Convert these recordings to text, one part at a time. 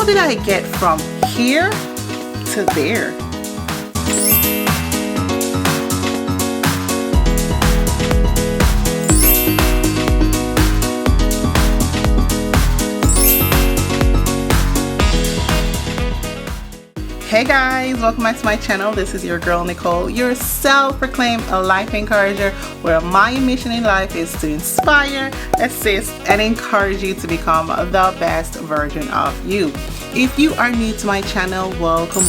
did I get from here to there? Hey guys, welcome back to my channel. This is your girl Nicole, your self-proclaimed life encourager, where my mission in life is to inspire, assist, and encourage you to become the best version of you. If you are new to my channel, welcome.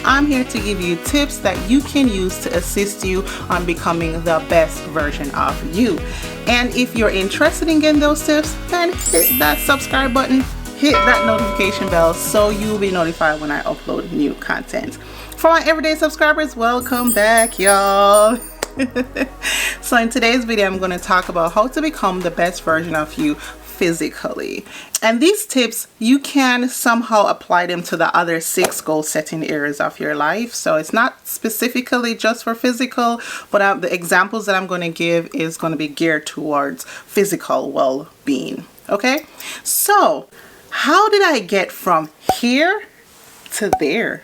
I'm here to give you tips that you can use to assist you on becoming the best version of you. And if you're interested in getting those tips, then hit that subscribe button. Hit that notification bell so you'll be notified when I upload new content. For my everyday subscribers, welcome back, y'all. So in today's video, I'm going to talk about how to become the best version of you physically. And these tips, you can somehow apply them to the other 6 goal setting areas of your life. So it's not specifically just for physical, but the examples that I'm going to give is going to be geared towards physical well-being. Okay, so how did I get from here to there?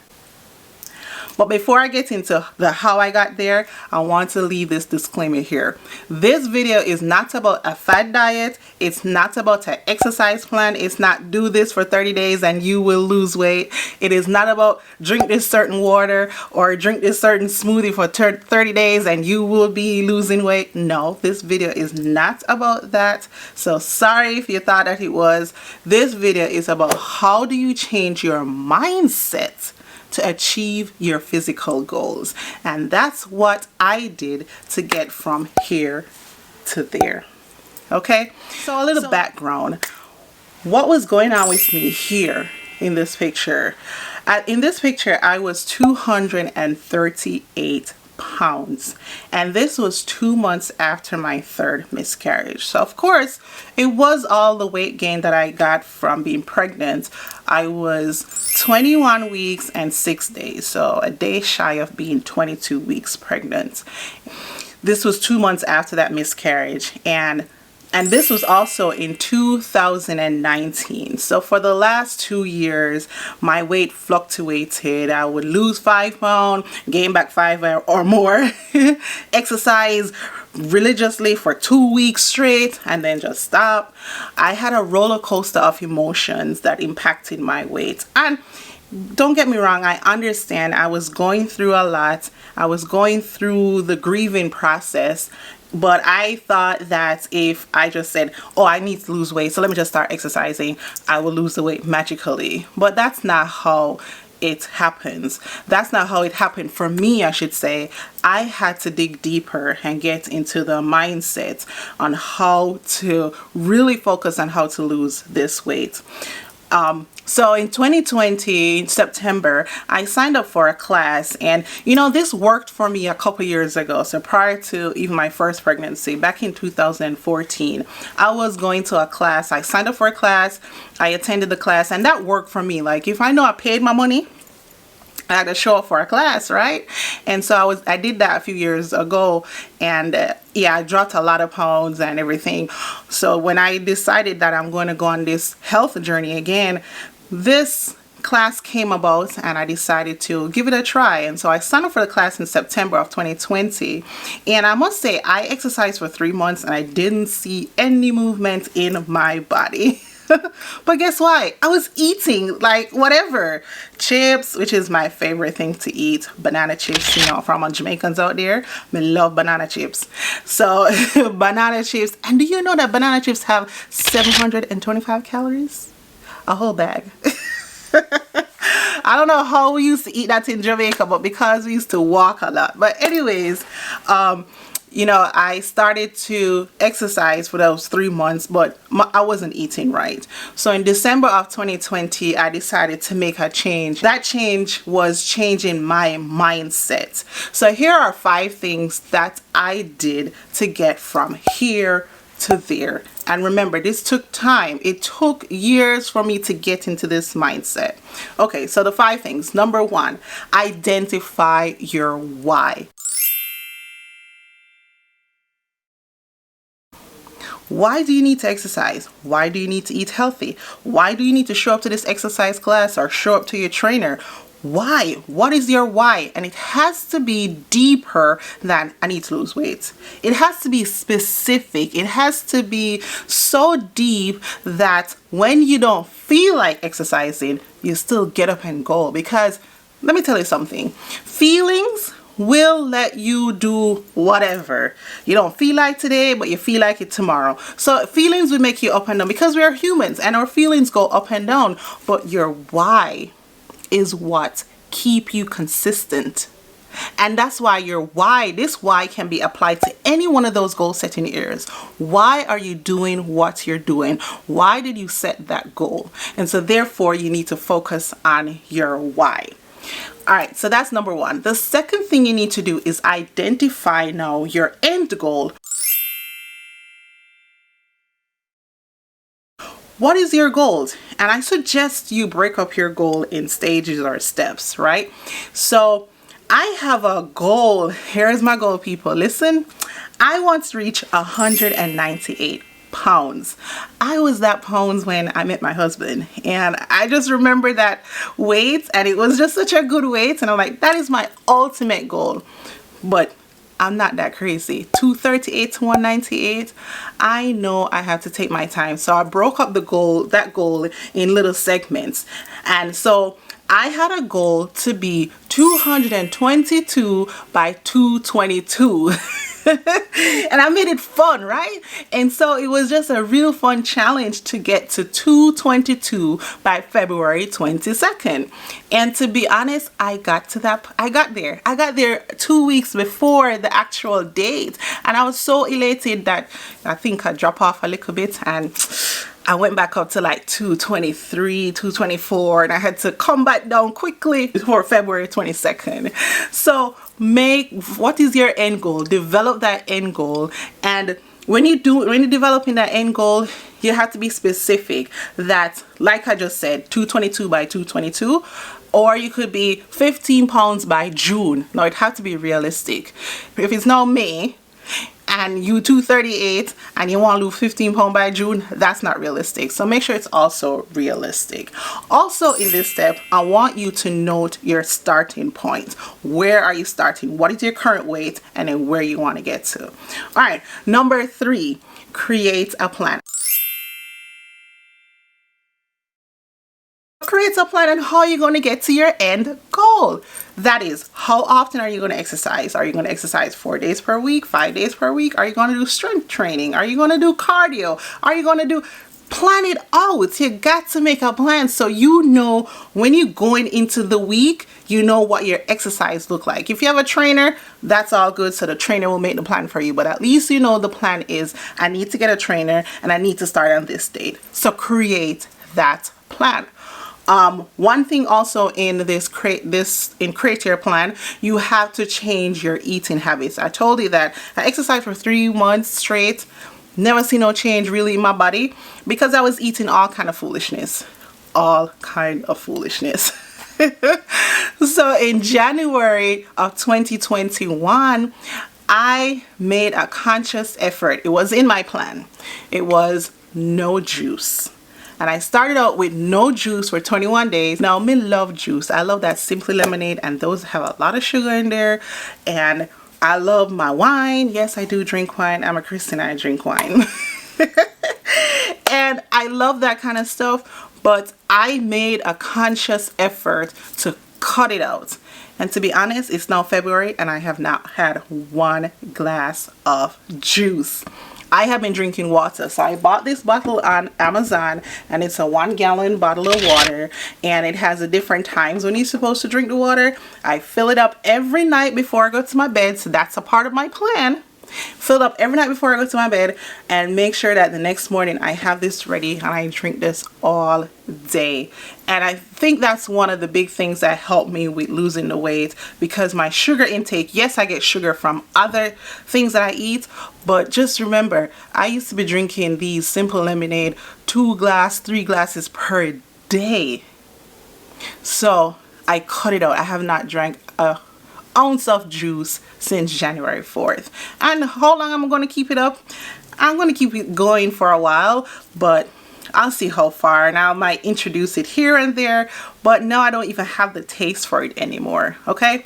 But before I get into the how I got there, I want to leave this disclaimer here. This video is not about a fad diet. It's not about an exercise plan. It's not do this for 30 days and you will lose weight. It is not about drink this certain water or drink this certain smoothie for 30 days and you will be losing weight. No, this video is not about that. So sorry if you thought that it was. This video is about how do you change your mindset to achieve your physical goals. And that's what I did to get from here to there. Okay, so a little background. What was going on with me here in this picture? In this picture, I was 238 pounds, and this was 2 months after my 3rd miscarriage. So of course it was all the weight gain that I got from being pregnant. I was 21 weeks and 6 days, so a day shy of being 22 weeks pregnant. This was 2 months after that miscarriage, and this was also in 2019. So for the last 2 years, my weight fluctuated. I would lose 5 pounds, gain back 5 or more, exercise religiously for 2 weeks straight, and then just stop. I had a roller coaster of emotions that impacted my weight. And don't get me wrong, I understand I was going through a lot. I was going through the grieving process. But I thought that if I just said, oh, I need to lose weight, so let me just start exercising, I will lose the weight magically. But that's not how it happens. That's not how it happened for me, I should say. I had to dig deeper and get into the mindset on how to really focus on how to lose this weight. So in 2020, in September, I signed up for a class, and you know, this worked for me a couple years ago. So prior to even my first pregnancy, back in 2014, I was going to a class. I signed up for a class, I attended the class, and that worked for me. Like, if I know I paid my money, I had to show up for a class, right? And so I did that a few years ago, and yeah, I dropped a lot of pounds and everything. So when I decided that I'm going to go on this health journey again, this class came about and I decided to give it a try. And so I signed up for the class in September of 2020, and I must say I exercised for 3 months and I didn't see any movement in my body. But guess what? I was eating like whatever. Chips, which is my favorite thing to eat. Banana chips, you know, from our Jamaicans out there. I love banana chips. So banana chips. And do you know that banana chips have 725 calories? A whole bag. I don't know how we used to eat that in Jamaica, but because we used to walk a lot. But anyways, you know, I started to exercise for those 3 months, but I wasn't eating right. So in December of 2020, I decided to make a change. That change was changing my mindset. So here are 5 things that I did to get from here to there. And remember, this took time. It took years for me to get into this mindset. Okay, so the 5 things. Number 1, identify your why. Why do you need to exercise? Why do you need to eat healthy? Why do you need to show up to this exercise class or show up to your trainer? Why? What is your why? And it has to be deeper than I need to lose weight. It has to be specific. It has to be so deep that when you don't feel like exercising, you still get up and go. Because let me tell you something. Feelings will let you do whatever. You don't feel like today, but you feel like it tomorrow. So feelings will make you up and down because we are humans and our feelings go up and down. But your why is what keep you consistent. And that's why this why can be applied to any one of those goal setting areas. Why are you doing what you're doing? Why did you set that goal? And so therefore you need to focus on your why. All right, so that's number one. The second thing you need to do is identify now your end goal. What is your goals? And I suggest you break up your goal in stages or steps, right? So I have a goal. Here's my goal, people. Listen, I want to reach 198 pounds. I was that pounds when I met my husband, and I just remember that weight, and it was just such a good weight, and I'm like, that is my ultimate goal. But I'm not that crazy. 238 to 198. I know I have to take my time. So I broke up that goal in little segments. And so I had a goal to be 222 by 222. And I made it fun, right? And so it was just a real fun challenge to get to 222 by February 22nd. And to be honest, I got there 2 weeks before the actual date. And I was so elated that I think I dropped off a little bit, and I went back up to like 223, 224, and I had to come back down quickly before February 22nd. So what is your end goal? Develop that end goal. And when you're developing that end goal, you have to be specific that, like I just said, 222 by 222, or you could be 15 pounds by June. Now it has to be realistic. If it's now May, and you 238 and you want to lose 15 pounds by June, that's not realistic. So make sure it's also realistic. Also in this step, I want you to note your starting point. Where are you starting? What is your current weight? And then where you want to get to. All right, number 3, create a plan. Create a plan on how you're going to get to your end goal. That is, how often are you going to exercise? Are you going to exercise 4 days per week, 5 days per week? Are you going to do strength training? Are you going to do cardio? Are you going to plan it out? You got to make a plan so you know when you're going into the week, you know what your exercise look like. If you have a trainer, that's all good. So the trainer will make the plan for you. But at least you know the plan is, I need to get a trainer and I need to start on this date. So create that plan. One thing also in create your plan, you have to change your eating habits. I told you that I exercised for 3 months straight, never seen no change really in my body because I was eating all kind of foolishness. So in January of 2021, I made a conscious effort. It was in my plan. It was no juice. And I started out with no juice for 21 days. Now, me love juice. I love that Simply Lemonade, and those have a lot of sugar in there. And I love my wine. Yes, I do drink wine. I'm a Christian, I drink wine. And I love that kind of stuff. But I made a conscious effort to cut it out. And to be honest, it's now February and I have not had 1 glass of juice. I have been drinking water. So I bought this bottle on Amazon, and it's a 1 gallon bottle of water, and it has a different times when you're supposed to drink the water. I fill it up every night before I go to my bed. So that's a part of my plan. Fill it up every night before I go to my bed and make sure that the next morning I have this ready and I drink this all day. And I think that's one of the big things that helped me with losing the weight, because my sugar intake, yes, I get sugar from other things that I eat, but just remember, I used to be drinking these Simple Lemonade 3 glasses per day. So I cut it out. I have not drank a ounce of juice since January 4th. And how long am I going to keep it up? I'm going to keep it going for a while, but I'll see how far, and I might introduce it here and there, but now I don't even have the taste for it anymore. Okay.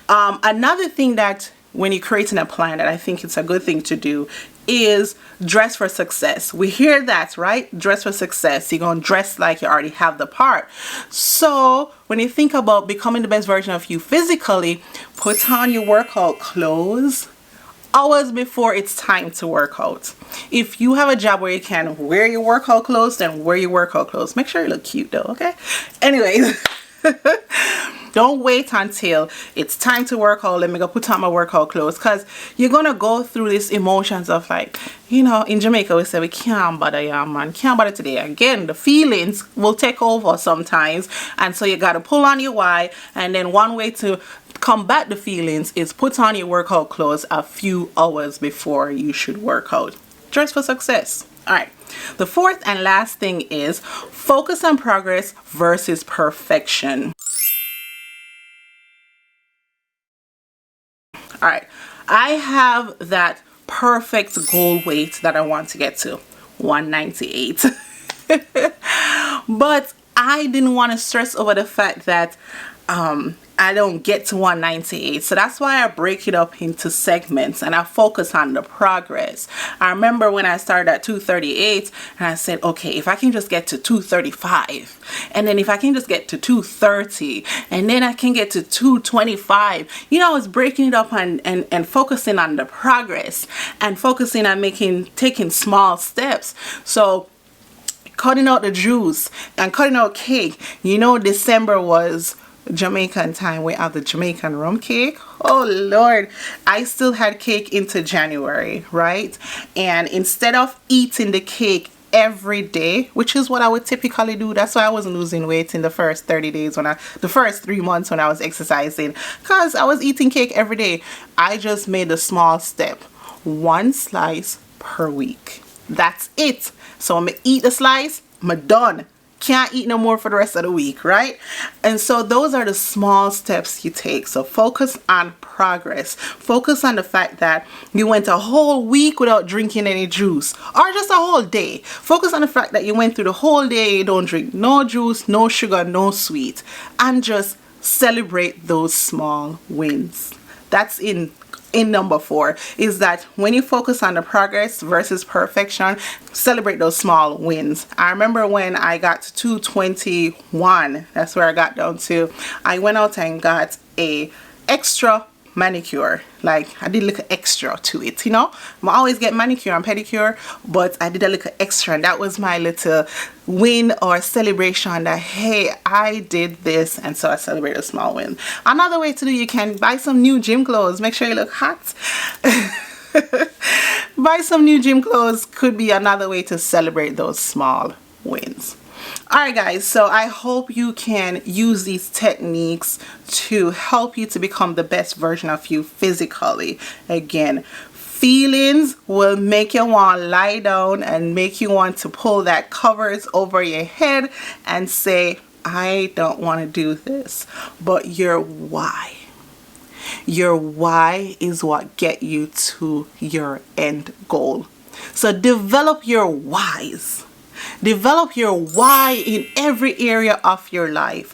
Another thing that when you're creating a plan that I think it's a good thing to do is dress for success. We hear that, right? Dress for success. You're going to dress like you already have the part. So when you think about becoming the best version of you physically, put on your workout clothes hours before it's time to work out. If you have a job where you can wear your workout clothes, then wear your workout clothes. Make sure you look cute though, okay? Anyways, don't wait until it's time to work out. Let me go put on my workout clothes, because you're gonna go through these emotions of like, you know, in Jamaica we say we can't bother ya, man, can't bother today. Again, the feelings will take over sometimes, and so you gotta pull on your why. And then one way to combat the feelings is put on your workout clothes a few hours before you should work out. Dress for success. All right. The fourth and last thing is focus on progress versus perfection. All right, I have that perfect goal weight that I want to get to, 198. But I didn't want to stress over the fact that I don't get to 198. So that's why I break it up into segments and I focus on the progress. I remember when I started at 238 and I said, okay, if I can just get to 235, and then if I can just get to 230, and then I can get to 225, you know, I was breaking it up and focusing on the progress and focusing on taking small steps. So cutting out the juice and cutting out cake. You know, December was Jamaican time. We have the Jamaican rum cake. Oh Lord, I still had cake into January, right? And instead of eating the cake every day, which is what I would typically do, that's why I wasn't losing weight in the first 30 days the first 3 months when I was exercising, because I was eating cake every day. I just made a small step, 1 slice per week. That's it. So I'm gonna eat a slice, I'm done. Can't eat no more for the rest of the week, right? And so those are the small steps you take. So focus on progress. Focus on the fact that you went a whole week without drinking any juice, or just a whole day. Focus on the fact that you went through the whole day, you don't drink no juice, no sugar, no sweet, and just celebrate those small wins. That's in number 4, is that when you focus on the progress versus perfection, celebrate those small wins. I remember when I got to 221, that's where I got down to, I went out and got a extra manicure. Like, I did a little extra to it, you know. I always get manicure and pedicure, but I did a little extra, and that was my little win or celebration that, hey, I did this. And so I celebrate a small win. Another way to do, you can buy some new gym clothes. Make sure you look hot. Buy some new gym clothes could be another way to celebrate those small wins. Alright guys, so I hope you can use these techniques to help you to become the best version of you physically. Again, feelings will make you want to lie down and make you want to pull that covers over your head and say, I don't want to do this. But your why is what get you to your end goal. So develop your whys. Develop your why in every area of your life.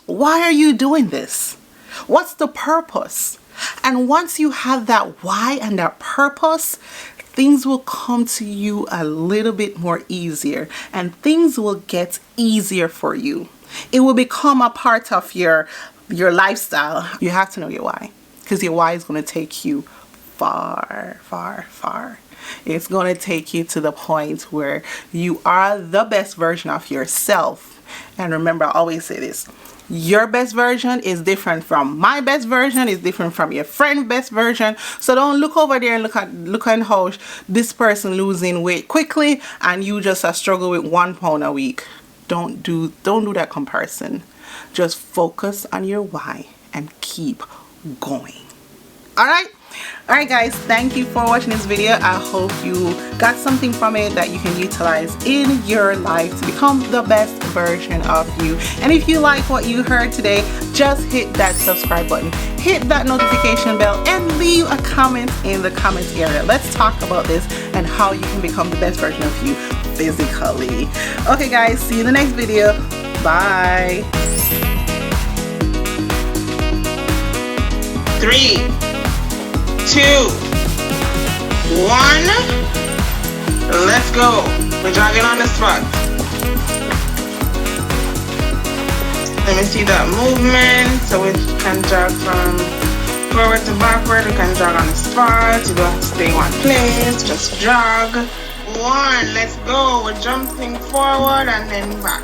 Why are you doing this? What's the purpose? And once you have that why and that purpose, things will come to you a little bit more easier, and things will get easier for you. It will become a part of your lifestyle. You have to know your why, because your why is going to take you far, far, far. It's going to take you to the point where you are the best version of yourself. And remember, I always say this. Your best version is different from my best version, is different from your friend's best version. So don't look over there and look at how this person losing weight quickly and you just struggle with 1 pound a week. Don't do that comparison. Just focus on your why and keep going. Alright guys, thank you for watching this video. I hope you got something from it that you can utilize in your life to become the best version of you. And if you like what you heard today, just hit that subscribe button, hit that notification bell, and leave a comment in the comments area. Let's talk about this and how you can become the best version of you physically. Okay guys, see you in the next video. Bye. 3, 2, 1. Let's go. We're jogging on the spot. Let me see that movement. So we can jog from forward to backward. We can jog on the spot. You don't have to stay in one place. Just jog. 1. Let's go. We're jumping forward and then back.